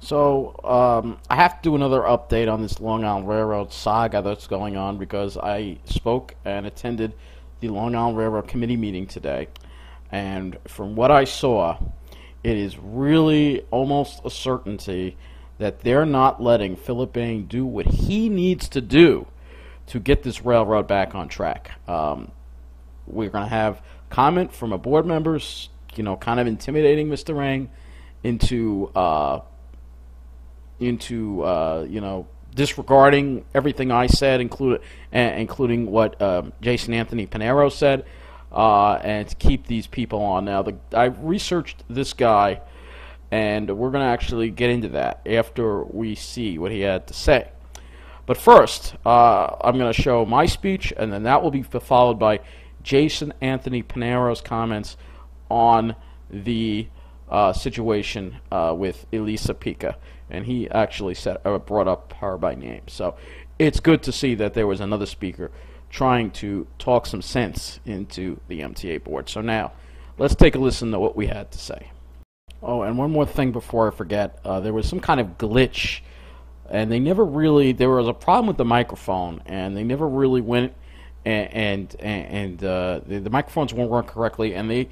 So I have to do another update on this Long Island Railroad saga that's going on because I spoke and attended the Long Island Railroad committee meeting today. And from what I saw, it is really almost a certainty that they're not letting Phil Eng do what he needs to do to get this railroad back on track. We're going to have comment from a board members, kind of intimidating Mr. Eng into disregarding everything I said, including what Jason Anthony Pinero said, and to keep these people on. Now, I researched this guy, and we're going to actually get into that after we see what he had to say. But first, I'm going to show my speech, and then that will be followed by Jason Anthony Pinero's comments on the situation with Elisa Picca. And he actually brought up her by name. So it's good to see that there was another speaker trying to talk some sense into the MTA board. So now, let's take a listen to what we had to say. Oh, and one more thing before I forget. There was some kind of glitch, and there was a problem with the microphone, and they never really went, and the microphones weren't working correctly, and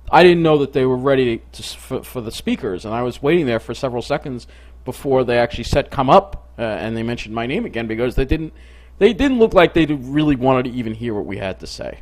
I didn't know that they were ready for the speakers, and I was waiting there for several seconds before they actually said come up, and they mentioned my name again because they didn't look like they really wanted to even hear what we had to say.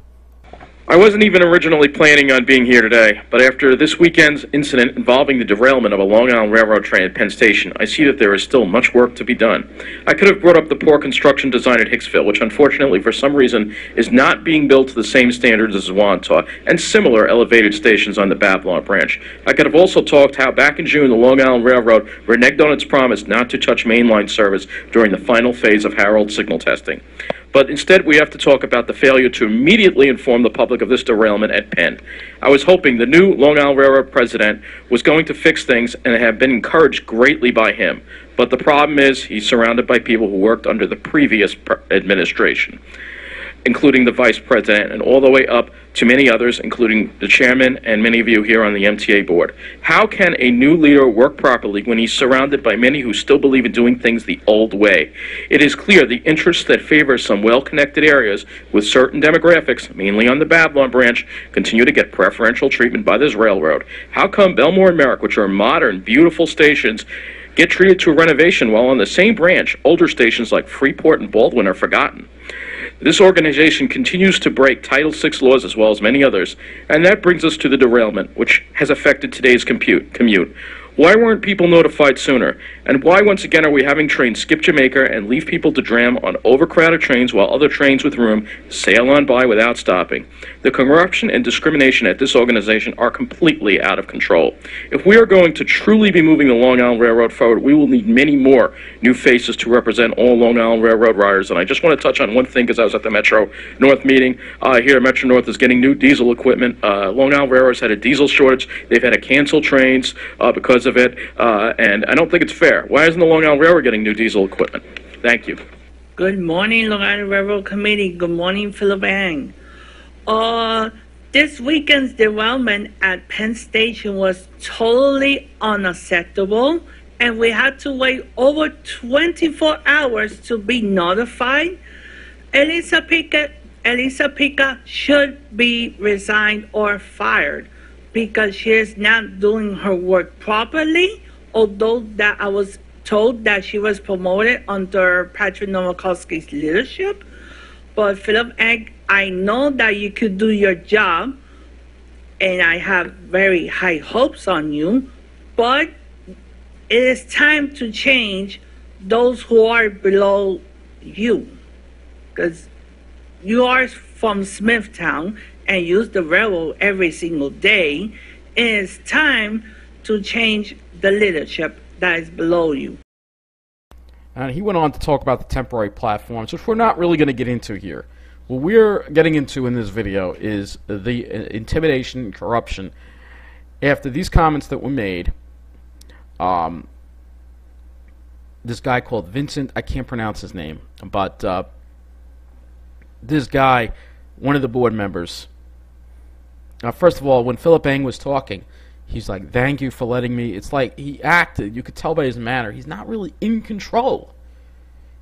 I wasn't even originally planning on being here today, but after this weekend's incident involving the derailment of a Long Island Railroad train at Penn Station, I see that there is still much work to be done. I could have brought up the poor construction design at Hicksville, which unfortunately for some reason is not being built to the same standards as Wantagh, and similar elevated stations on the Babylon branch. I could have also talked how back in June the Long Island Railroad reneged on its promise not to touch mainline service during the final phase of Harold signal testing. But instead, we have to talk about the failure to immediately inform the public of this derailment at Penn. I was hoping the new Long Island Railroad president was going to fix things and have been encouraged greatly by him. But the problem is he's surrounded by people who worked under the previous administration, including the vice president and all the way up to many others, including the chairman and many of you here on the MTA board. How can a new leader work properly when he's surrounded by many who still believe in doing things the old way? It is clear the interests that favor some well-connected areas with certain demographics, mainly on the Babylon branch, continue to get preferential treatment by this railroad. How come Belmore and Merrick, which are modern, beautiful stations, get treated to a renovation while on the same branch, older stations like Freeport and Baldwin are forgotten? This organization continues to break Title VI laws as well as many others, and that brings us to the derailment, which has affected today's commute. Why weren't people notified sooner? And why, once again, are we having trains skip Jamaica and leave people to dram on overcrowded trains while other trains with room sail on by without stopping? The corruption and discrimination at this organization are completely out of control. If we are going to truly be moving the Long Island Railroad forward, we will need many more new faces to represent all Long Island Railroad riders. And I just want to touch on one thing because I was at the Metro-North meeting. Here, Metro-North is getting new diesel equipment. Long Island Railroad's had a diesel shortage. They've had to cancel trains because of it, and I don't think it's fair. Why isn't the Long Island Railroad getting new diesel equipment? Thank you. Good morning, Long Island Railroad Committee. Good morning, Phil Eng. This weekend's derailment at Penn Station was totally unacceptable, and we had to wait over 24 hours to be notified. Elisa Picca should be resigned or fired, because she is not doing her work properly, although that I was told that she was promoted under Patrick Nowakowski's leadership. But Phil Eng, I know that you could do your job, and I have very high hopes on you, but it is time to change those who are below you, because you are from Smithtown and use the railroad every single day. It is time to change the leadership that is below you. And he went on to talk about the temporary platforms, which we're not really going to get into here. What we're getting into in this video is the intimidation and corruption after these comments that were made. This guy called Vincent, I can't pronounce his name, but this guy, one of the board members, first of all, when Phil Eng was talking, He's like, thank you for letting me. It's like he acted. You could tell by his manner. He's not really in control.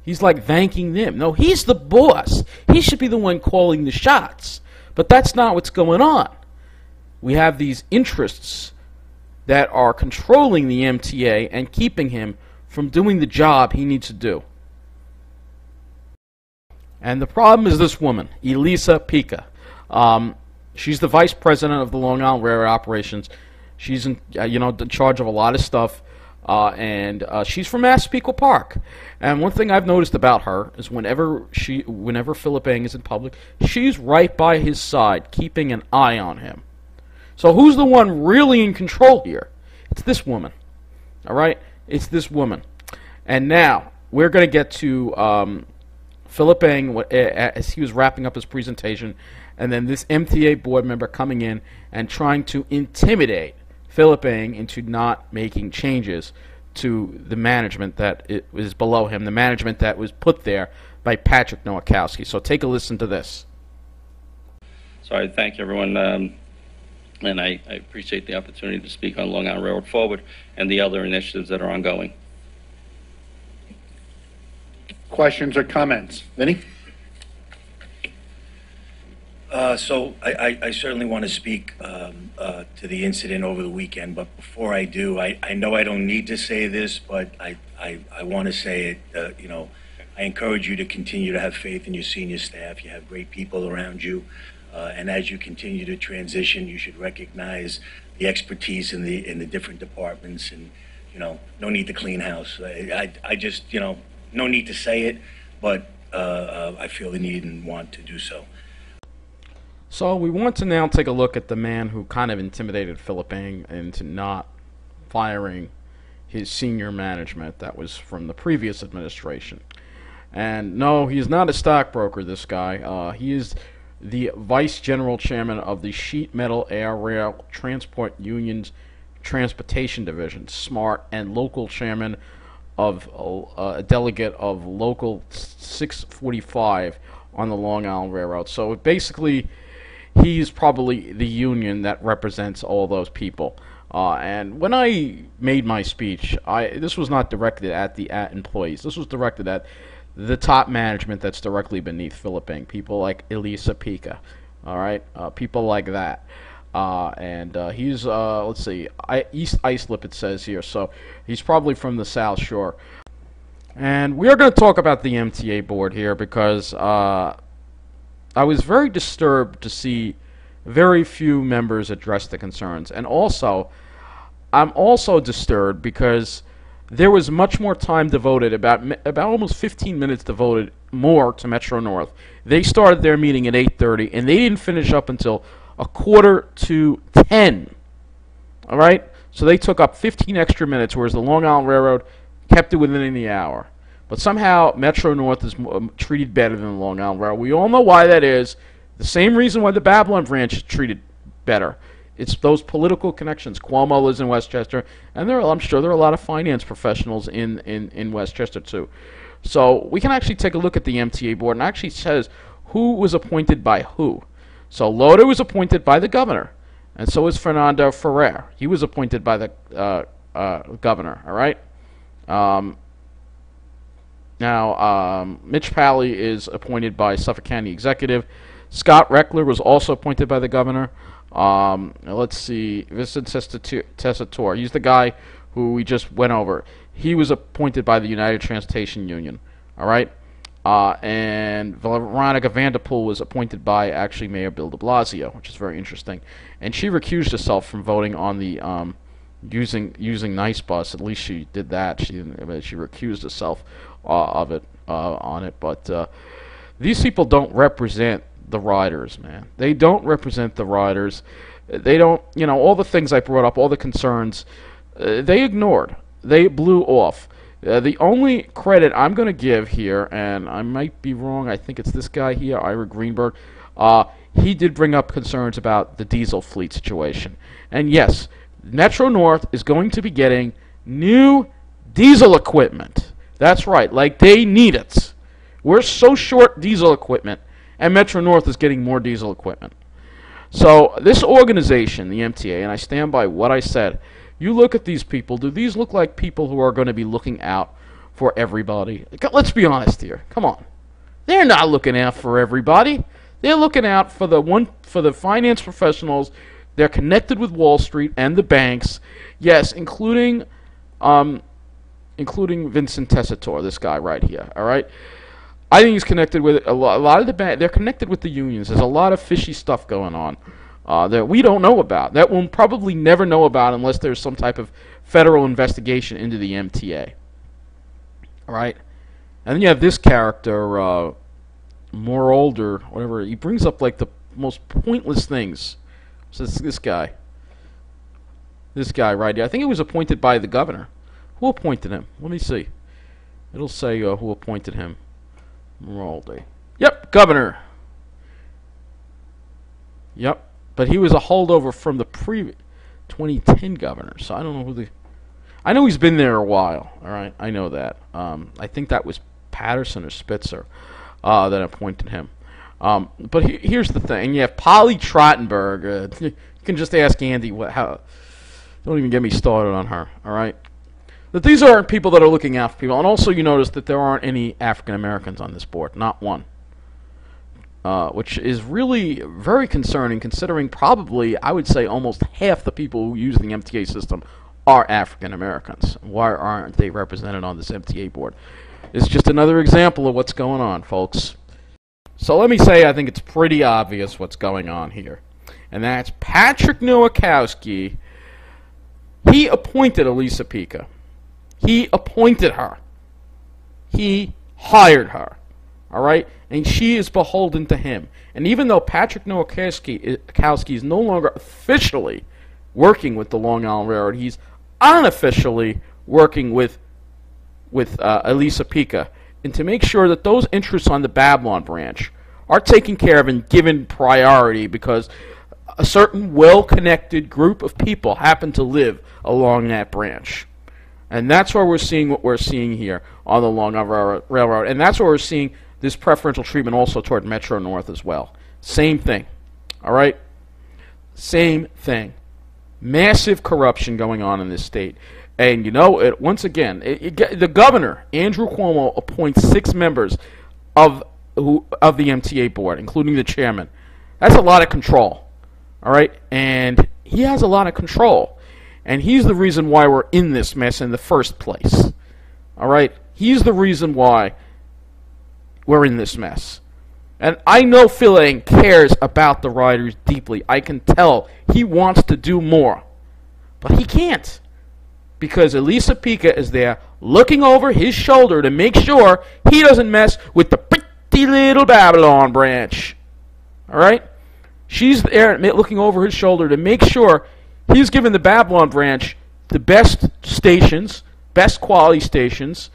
He's like thanking them. No, he's the boss. He should be the one calling the shots. But that's not what's going on. We have these interests that are controlling the MTA and keeping him from doing the job he needs to do. And the problem is this woman, Elisa Picca. She's the vice president of the Long Island Railroad operations. She's in charge of a lot of stuff, and she's from Massapequa Park. And one thing I've noticed about her is whenever Phil Eng is in public, she's right by his side, keeping an eye on him. So who's the one really in control here? It's this woman. All right, it's this woman. And now we're going to get to Phil Eng as he was wrapping up his presentation, and then this MTA board member coming in and trying to intimidate Phil Eng into not making changes to the management that is below him, the management that was put there by Patrick Nowakowski. So take a listen to this. So I thank everyone, and I appreciate the opportunity to speak on Long Island Railroad Forward and the other initiatives that are ongoing. Questions or comments? Vinny? So I certainly want to speak to the incident over the weekend, but before I do, I know I don't need to say this, but I want to say it. I encourage you to continue to have faith in your senior staff. You have great people around you, and as you continue to transition, you should recognize the expertise in the different departments, and no need to clean house. I just no need to say it, but I feel the need and want to do so. So we want to now take a look at the man who kind of intimidated Phil Eng into not firing his senior management that was from the previous administration. And no, he's not a stockbroker, this guy. He is the vice general chairman of the Sheet Metal Air Rail Transport Union's Transportation Division, SMART, and local chairman of a delegate of Local 645 on the Long Island Railroad. So basically, he's probably the union that represents all those people. And when I made my speech, this was not directed at the employees. This was directed at the top management that's directly beneath Phil Eng. People like Elisa Picca, all right? People like that. And he's, let's see, East Islip it says here. So he's probably from the South Shore. And we are going to talk about the MTA board here because I was very disturbed to see very few members address the concerns. And also, I'm also disturbed because there was much more time devoted, about almost 15 minutes devoted more to Metro-North. They started their meeting at 8:30, and they didn't finish up until 9:45. All right? So they took up 15 extra minutes, whereas the Long Island Railroad kept it within the hour. But somehow Metro-North is treated better than the Long Island Railroad. We all know why that is. The same reason why the Babylon branch is treated better. It's those political connections. Cuomo lives in Westchester, and I'm sure there are a lot of finance professionals in Westchester too. So we can actually take a look at the MTA board, and it actually says who was appointed by who. So Loder was appointed by the governor, and so is Fernando Ferrer. He was appointed by the governor, all right? Now, Mitch Pally is appointed by Suffolk County Executive. Scott Reckler was also appointed by the governor. Let's see, Vincent Tessitore. He's the guy who we just went over. He was appointed by the United Transportation Union, all right? And Veronica Vanderpool was appointed by actually Mayor Bill de Blasio, which is very interesting. And she recused herself from voting on the using Nice Bus. At least she did that. She recused herself of it on it. But these people don't represent the riders, man. They don't represent the riders. They don't, all the things I brought up, all the concerns, they ignored. They blew off. The only credit I'm going to give here, and I might be wrong, I think it's this guy here, Ira Greenberg, he did bring up concerns about the diesel fleet situation. And yes, Metro-North is going to be getting new diesel equipment. That's right, like they need it. We're so short diesel equipment, and Metro-North is getting more diesel equipment. So this organization, the MTA, and I stand by what I said, you look at these people, do these look like people who are going to be looking out for everybody? Let's be honest here. Come on. They're not looking out for everybody. They're looking out for the finance professionals. They're connected with Wall Street and the banks. Yes, including Vincent Tessitore, this guy right here, all right? I think he's connected with a lot of the bank. They're connected with the unions. There's a lot of fishy stuff going on that we don't know about, that we'll probably never know about unless there's some type of federal investigation into the MTA. All right? And then you have this character, more older, whatever. He brings up like the most pointless things. So it's this guy right here. I think he was appointed by the governor. Who appointed him? Let me see. It'll say who appointed him. More older. Yep, governor. Yep, but he was a holdover from the previous 2010 governor. So I don't know who the. I know he's been there a while. All right, I know that. I think that was Patterson or Spitzer that appointed him. But here's the thing: you have Polly Trottenberg. You can just ask Andy how. Don't even get me started on her. All right. That these aren't people that are looking out for people, and also you notice that there aren't any African Americans on this board, not one, which is really very concerning, considering probably I would say almost half the people who use the MTA system are African Americans. Why aren't they represented on this MTA board? It's just another example of what's going on, folks. So let me say I think it's pretty obvious what's going on here. And that's Patrick Nowakowski. He appointed Elisa Picca. He appointed her. He hired her. All right? And she is beholden to him. And even though Patrick Nowakowski is no longer officially working with the Long Island Railroad, he's unofficially working with Elisa Picca, and to make sure that those interests on the Babylon branch are taken care of and given priority because a certain well-connected group of people happen to live along that branch. And that's why we're seeing what we're seeing here on the Long Island Railroad. And that's why we're seeing this preferential treatment also toward Metro-North as well. Same thing. All right? Same thing. Massive corruption going on in this state. And, you know, once again, the governor, Andrew Cuomo, appoints 6 members of the MTA board, including the chairman. That's a lot of control. All right? And he has a lot of control. And he's the reason why we're in this mess in the first place. All right? He's the reason why we're in this mess. And I know Phil Eng cares about the riders deeply. I can tell he wants to do more. But he can't. Because Elisa Picca is there looking over his shoulder to make sure he doesn't mess with the pretty little Babylon branch. All right? She's there looking over his shoulder to make sure he's given the Babylon branch the best stations, best quality stations.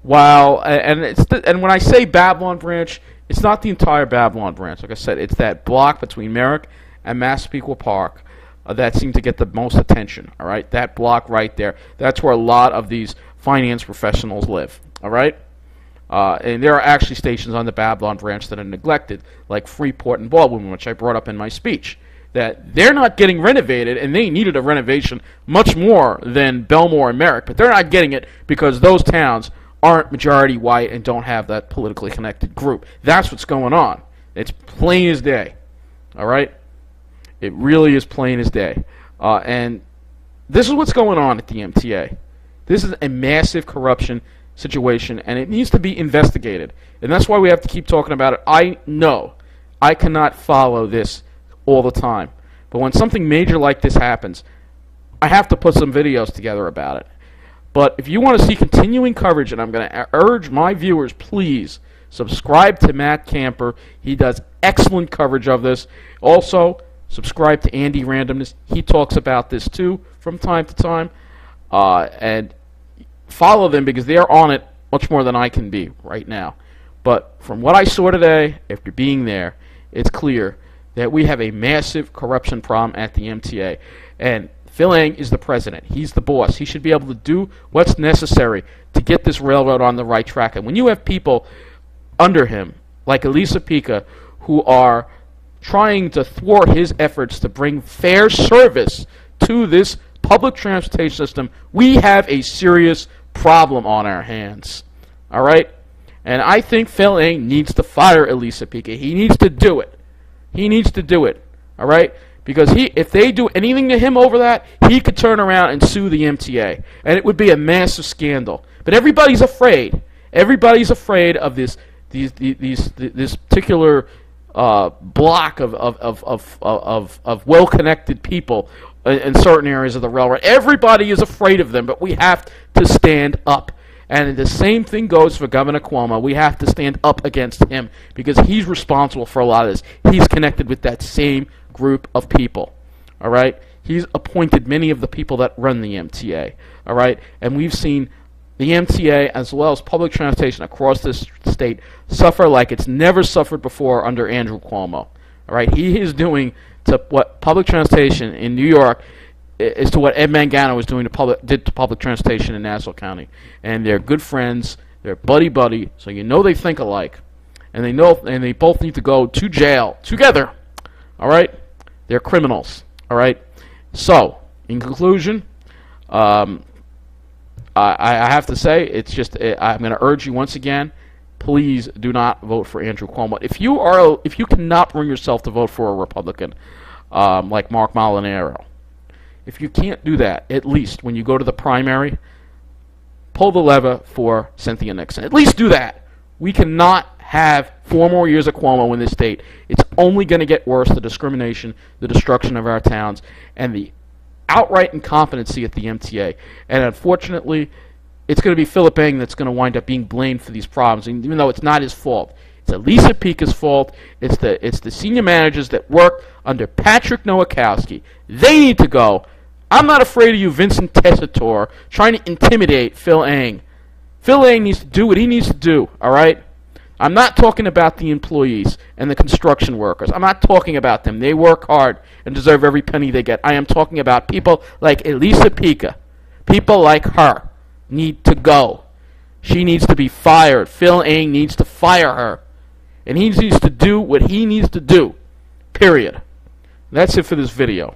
And when I say Babylon branch, it's not the entire Babylon branch. Like I said, it's that block between Merrick and Massapequa Park that seemed to get the most attention. All right, that block right there. That's where a lot of these finance professionals live. All right, and there are actually stations on the Babylon branch that are neglected, like Freeport and Baldwin, which I brought up in my speech. That they're not getting renovated, and they needed a renovation much more than Belmore and Merrick, but they're not getting it because those towns aren't majority white and don't have that politically connected group. That's what's going on. It's plain as day. All right? It really is plain as day. And this is what's going on at the MTA. This is a massive corruption situation, and it needs to be investigated. And that's why we have to keep talking about it. I know I cannot follow this all the time. But when something major like this happens, I have to put some videos together about it. But if you want to see continuing coverage, and I'm going to urge my viewers, please subscribe to Matt Camper. He does excellent coverage of this. Also, subscribe to Andy Randomness. He talks about this too from time to time. And follow them because they're on it much more than I can be right now. But from what I saw today, after being there, it's clear that we have a massive corruption problem at the MTA. And Phil Eng is the president. He's the boss. He should be able to do what's necessary to get this railroad on the right track. And when you have people under him, like Elisa Picca, who are trying to thwart his efforts to bring fair service to this public transportation system, we have a serious problem on our hands. All right? And I think Phil Eng needs to fire Elisa Picca. He needs to do it. He needs to do it. All right? Because if they do anything to him over that, he could turn around and sue the MTA. And it would be a massive scandal. But everybody's afraid. Everybody's afraid of this particular block of well-connected people in certain areas of the railroad. Everybody is afraid of them, but we have to stand up. And the same thing goes for Governor Cuomo. We have to stand up against him because he's responsible for a lot of this. He's connected with that same group of people. All right? He's appointed many of the people that run the MTA. All right? And we've seen the MTA, as well as public transportation across this state, suffer like it's never suffered before under Andrew Cuomo. All right? He is doing to what public transportation in New York is to what Ed Mangano was doing did to public transportation in Nassau County. And they're good friends. They're buddy-buddy. So you know they think alike. And they both need to go to jail together. All right? They're criminals. All right? So, in conclusion, I have to say, it's just I'm going to urge you once again, please do not vote for Andrew Cuomo. If you cannot bring yourself to vote for a Republican like Mark Molinaro, if you can't do that, at least when you go to the primary, pull the lever for Cynthia Nixon. At least do that. We cannot have 4 more years of Cuomo in this state. It's only going to get worse, the discrimination, the destruction of our towns, and the outright incompetency at the MTA. And unfortunately, it's going to be Phil Eng that's going to wind up being blamed for these problems, even though it's not his fault. It's Elisa Picca's fault. It's the senior managers that work under Patrick Nowakowski. They need to go. I'm not afraid of you, Vincent Tessitore, trying to intimidate Phil Eng. Phil Eng needs to do what he needs to do, all right? I'm not talking about the employees and the construction workers. I'm not talking about them. They work hard and deserve every penny they get. I am talking about people like Elisa Picca. People like her need to go. She needs to be fired. Phil Eng needs to fire her. And he needs to do what he needs to do. Period. That's it for this video.